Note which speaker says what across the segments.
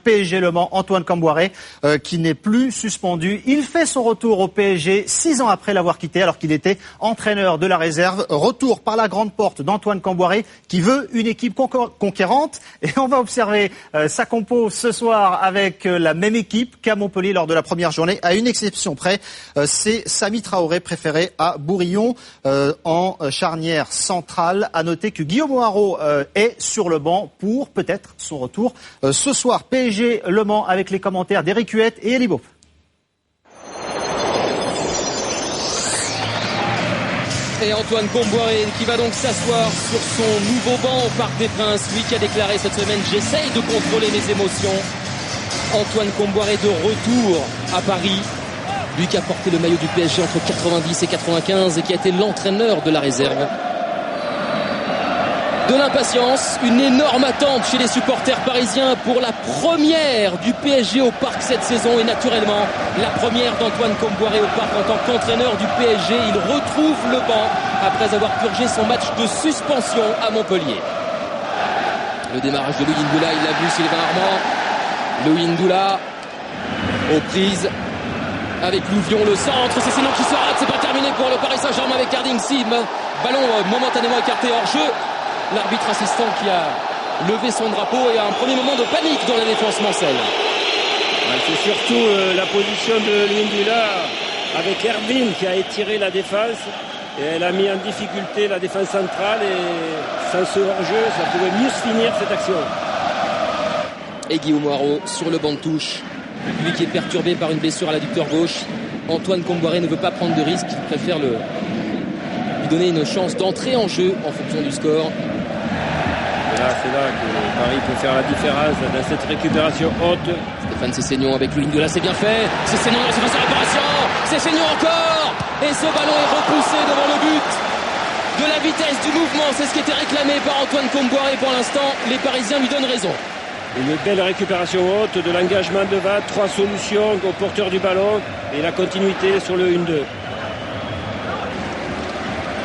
Speaker 1: PSG Le Mans, Antoine Kombouaré, qui n'est plus suspendu. Il fait son retour au PSG 6 ans après l'avoir quitté, alors qu'il était entraîneur de la réserve. Retour par la grande porte d'Antoine Kombouaré, qui veut une équipe conquérante. Et on va observer sa compo ce soir avec la même équipe qu'à Montpellier lors de la première journée. À une exception près, c'est Samy Traoré préféré à Bourillon en charnière centrale. À noter que Guillaume Haro est sur le banc pour peut-être son retour ce soir. PSG Le Mans avec les commentaires d'Éric Huette et Elie Beaup.
Speaker 2: Et Antoine Kombouaré qui va donc s'asseoir sur son nouveau banc au Parc des Princes. Lui qui a déclaré cette semaine « J'essaye de contrôler mes émotions ». Antoine Kombouaré de retour à Paris. Lui qui a porté le maillot du PSG entre 90 et 95 et qui a été l'entraîneur de la réserve. De l'impatience, une énorme attente chez les supporters parisiens pour la première du PSG au Parc cette saison et naturellement la première d'Antoine Kombouaré au Parc en tant qu'entraîneur du PSG. Il retrouve le banc après avoir purgé son match de suspension à Montpellier. Le démarrage de Louis Ndoula, il l'a vu Sylvain Armand. Louis Ndoula aux prises avec Louvion, le centre, c'est Sénon qui se rate, c'est pas terminé pour le Paris Saint-Germain avec Erding Sim. Ballon momentanément écarté hors jeu. L'arbitre assistant qui a levé son drapeau et a un premier moment de panique dans la défense mancelle.
Speaker 3: Ouais, c'est surtout la position de Lindula avec Erwin qui a étiré la défense et elle a mis en difficulté la défense centrale et sans ce hors-jeu, ça pouvait mieux se finir cette action.
Speaker 2: Et Guillaume Haro sur le banc de touche, lui qui est perturbé par une blessure à l'adducteur gauche. Antoine Kombouaré ne veut pas prendre de risque, il préfère lui donner une chance d'entrer en jeu en fonction du score.
Speaker 3: C'est là que Paris peut faire la différence dans cette récupération haute.
Speaker 2: Stéphane Sessegnon avec Louis Ndoula, c'est bien fait. Sessegnon dans sa réparation. Sessegnon encore. Et ce ballon est repoussé devant le but. De la vitesse du mouvement, c'est ce qui était réclamé par Antoine Kombouaré pour l'instant. Les Parisiens lui donnent raison.
Speaker 3: Une belle récupération haute, de l'engagement devant, 3 solutions au porteur du ballon et la continuité sur le 1-2.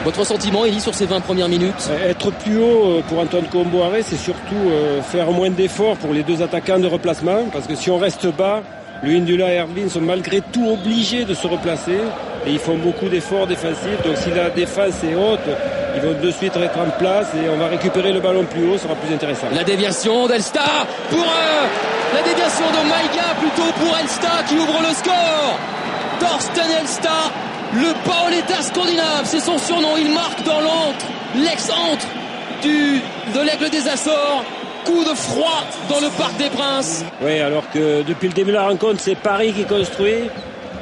Speaker 2: Votre sentiment, Elie, sur ces 20 premières minutes?
Speaker 3: Être plus haut pour Antoine Kombouaré, c'est surtout faire moins d'efforts pour les deux attaquants de replacement. Parce que si on reste bas, Louis Ndoula et Erwin sont malgré tout obligés de se replacer. Et ils font beaucoup d'efforts défensifs. Donc si la défense est haute, ils vont de suite être en place et on va récupérer le ballon plus haut, ça sera plus intéressant.
Speaker 2: La déviation d'Elsta pour la déviation de Maïga plutôt pour Elsta qui ouvre le score. Torsten Elsta. Le Paoletta scandinave, c'est son surnom, il marque dans l'antre, l'ex-antre de l'Aigle des Açores. Coup de froid dans le Parc des Princes.
Speaker 3: Oui, alors que depuis le début de la rencontre, c'est Paris qui construit.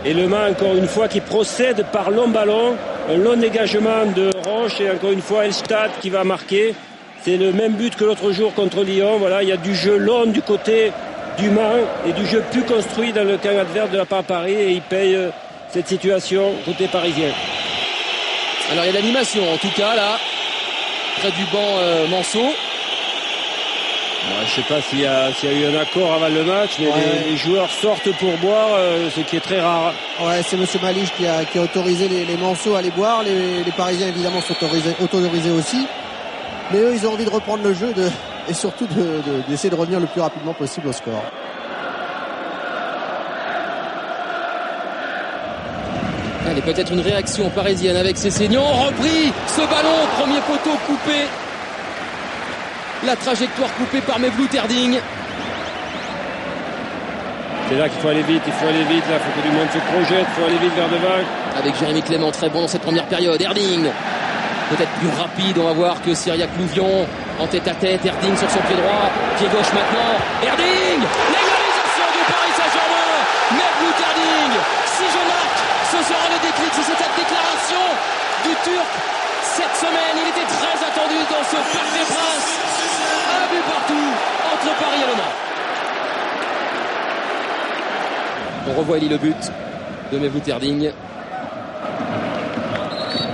Speaker 3: Et Le Mans, encore une fois, qui procède par long ballon. Un long dégagement de Roche et encore une fois Elstad qui va marquer. C'est le même but que l'autre jour contre Lyon. Voilà, il y a du jeu long du côté du Mans et du jeu plus construit dans le camp adverse de la part de Paris. Et il paye cette situation côté parisien.
Speaker 2: Alors il y a l'animation en tout cas là, près du banc Manceau.
Speaker 3: Je ne sais pas s'il y a eu un accord avant le match, mais les joueurs sortent pour boire, ce qui est très rare.
Speaker 4: Ouais, c'est M. Malich qui a autorisé les Manceaux à aller boire. Les Parisiens évidemment sont autorisés aussi. Mais eux ils ont envie de reprendre le jeu et surtout d'essayer de revenir le plus rapidement possible au score.
Speaker 2: Allez, peut-être une réaction parisienne avec Sessegnon. Repris ce ballon, premier poteau coupé. La trajectoire coupée par Mevlut Erding.
Speaker 3: C'est là qu'il faut aller vite, là, il faut que du monde se projette, il faut aller vite vers devant.
Speaker 2: Avec Jérémy Clément, très bon dans cette première période. Erding, peut-être plus rapide, on va voir que Cyriac Louvion en tête à tête. Erding sur son pied droit, pied gauche maintenant. Erding, l'égalisation du Paris Saint-Germain. Mevlut Erding, si je marque, ce sera le déclic, c'est cette déclaration du Turc cette semaine. Il était très attendu dans ce Parc des Princes. Un but partout entre Paris et Le Mans. On revoit Elie le but de Mevlut Erding.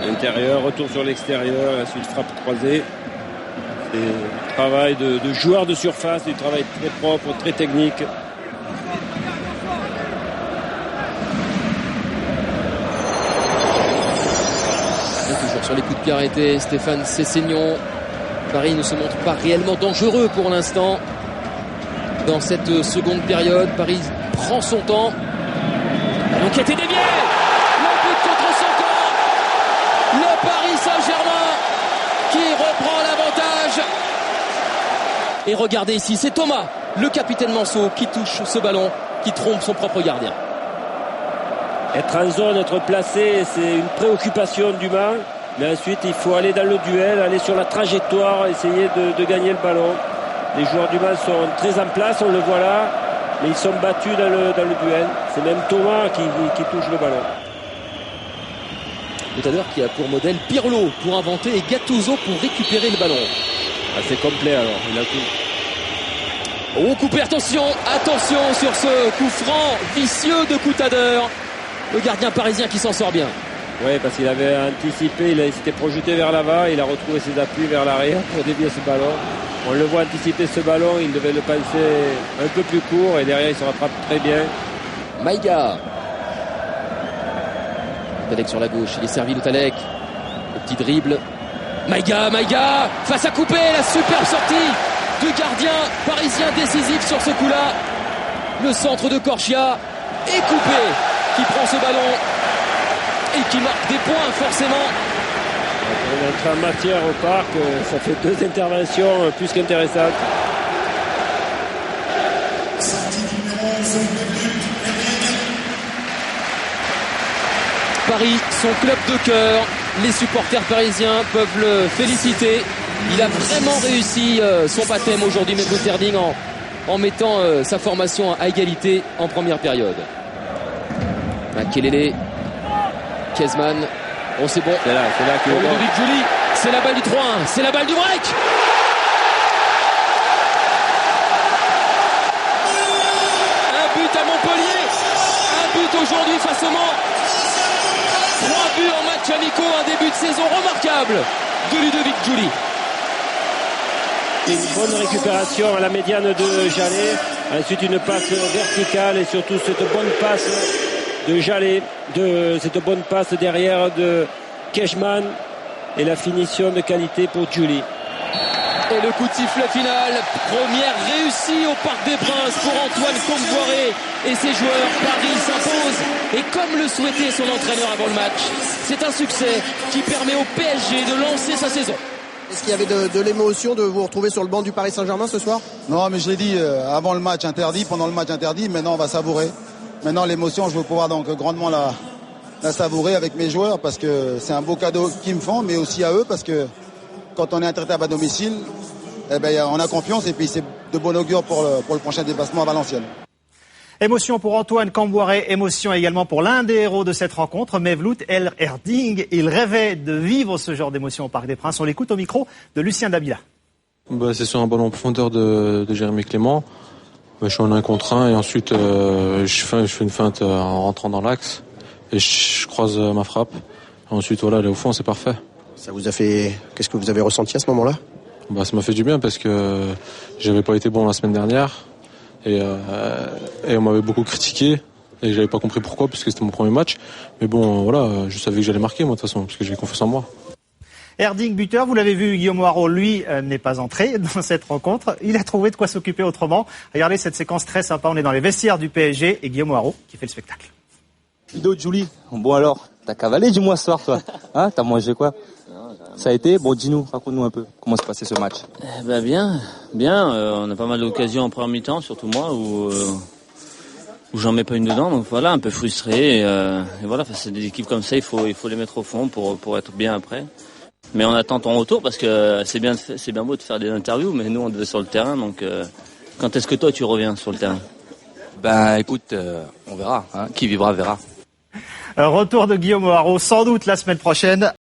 Speaker 3: Intérieur, retour sur l'extérieur, ensuite frappe croisée. C'est du travail de joueur de surface, du travail très propre, très technique.
Speaker 2: Toujours sur les coups de pied arrêtés, Stéphane Sessegnon. Paris ne se montre pas réellement dangereux pour l'instant. Dans cette seconde période, Paris prend son temps. Ballon qui a été dévié. Le but contre son camp. Le Paris Saint-Germain qui reprend l'avantage. Et regardez ici, c'est Thomas, le capitaine Manceau, qui touche ce ballon, qui trompe son propre gardien.
Speaker 3: Être en zone, être placé, c'est une préoccupation du Mans. Mais ensuite, il faut aller dans le duel, aller sur la trajectoire, essayer de gagner le ballon. Les joueurs du Mans sont très en place, on le voit là, mais ils sont battus dans le duel. C'est même Thomas qui touche le ballon.
Speaker 2: Tout à l'heure, qui a pour modèle Pirlo pour inventer et Gattuso pour récupérer le ballon.
Speaker 3: C'est complet alors, il a tout.
Speaker 2: Oh, coupé, attention sur ce coup franc vicieux de Coutadeur. Le gardien parisien qui s'en sort bien.
Speaker 3: Oui, parce qu'il avait anticipé, il s'était projeté vers l'avant, il a retrouvé ses appuis vers l'arrière pour dévier ce ballon. On le voit anticiper ce ballon, il devait le penser un peu plus court et derrière il se rattrape très bien.
Speaker 2: Maïga. Talek sur la gauche, il est servi de Talek. Le petit dribble. Maïga, face à Coupé, la superbe sortie du gardien parisien décisif sur ce coup-là. Le centre de Corchia et Coupé qui prend ce ballon et qui marque des points forcément.
Speaker 3: Pour notre matière au parc, ça fait 2 interventions plus qu'intéressantes.
Speaker 2: Paris, son club de cœur, les supporters parisiens peuvent le féliciter. Il a vraiment réussi son baptême aujourd'hui, Mesut Erding, en mettant sa formation à égalité en première période. Makelele, Kezman, oh c'est bon.
Speaker 3: C'est là que
Speaker 2: Ludovic Giuli, c'est la balle du 3-1, c'est la balle du break. Un but à Montpellier, un but aujourd'hui face au Mans. 3 buts en match amicaux, un début de saison remarquable de Ludovic Giuli.
Speaker 3: Une bonne récupération à la médiane de Jallet. Ensuite une passe verticale et surtout cette bonne passe de Jallet, cette bonne passe derrière de Kejman et la finition de qualité pour Giuli.
Speaker 2: Et le coup de sifflet final, première réussie au Parc des Princes pour Antoine Kombouaré et ses joueurs. Paris s'impose et comme le souhaitait son entraîneur avant le match, c'est un succès qui permet au PSG de lancer sa saison.
Speaker 4: Est-ce qu'il y avait de l'émotion de vous retrouver sur le banc du Paris Saint-Germain ce soir?
Speaker 5: Non, mais je l'ai dit, avant le match interdit, pendant le match interdit, maintenant on va savourer. Maintenant l'émotion, je veux pouvoir donc grandement la savourer avec mes joueurs parce que c'est un beau cadeau qu'ils me font, mais aussi à eux parce que quand on est intraitable à domicile, eh ben, on a confiance et puis c'est de bon augure pour le prochain déplacement à Valenciennes.
Speaker 1: Émotion pour Antoine Kombouaré, émotion également pour l'un des héros de cette rencontre, Mesut Erding. Il rêvait de vivre ce genre d'émotion au Parc des Princes. On l'écoute au micro de Lucien Dabila.
Speaker 6: C'est sur un ballon en profondeur de Jérémy Clément. Je suis en 1 contre 1 et ensuite je fais une feinte en rentrant dans l'axe et je croise ma frappe. Ensuite voilà, aller au fond, c'est parfait.
Speaker 4: Ça vous a fait... Qu'est-ce que vous avez ressenti à ce moment-là?
Speaker 6: Ça m'a fait du bien parce que j'avais pas été bon la semaine dernière et on m'avait beaucoup critiqué et j'avais pas compris pourquoi puisque c'était mon premier match. Mais bon, voilà, je savais que j'allais marquer moi de toute façon parce que j'ai confiance en moi.
Speaker 1: Erding buteur, vous l'avez vu, Guillaume Haro, lui, n'est pas entré dans cette rencontre. Il a trouvé de quoi s'occuper autrement. Regardez cette séquence très sympa, on est dans les vestiaires du PSG et Guillaume Haro qui fait le spectacle.
Speaker 7: Ludo, Giuli, bon alors, t'as cavalé dis-moi ce soir toi, hein, t'as mangé quoi? Ça a été, bon dis-nous, raconte-nous un peu, comment s'est passé ce match?
Speaker 8: Bien, on a pas mal d'occasions en première mi-temps, surtout moi, où j'en mets pas une dedans, donc voilà, un peu frustré, et voilà, c'est des équipes comme ça, il faut les mettre au fond pour être bien après. Mais on attend ton retour parce que c'est bien beau de faire des interviews, mais nous on devait sur le terrain, donc quand est-ce que toi tu reviens sur le terrain?
Speaker 7: Écoute, on verra, hein, qui vivra verra.
Speaker 1: Retour de Guillaume Haro sans doute la semaine prochaine.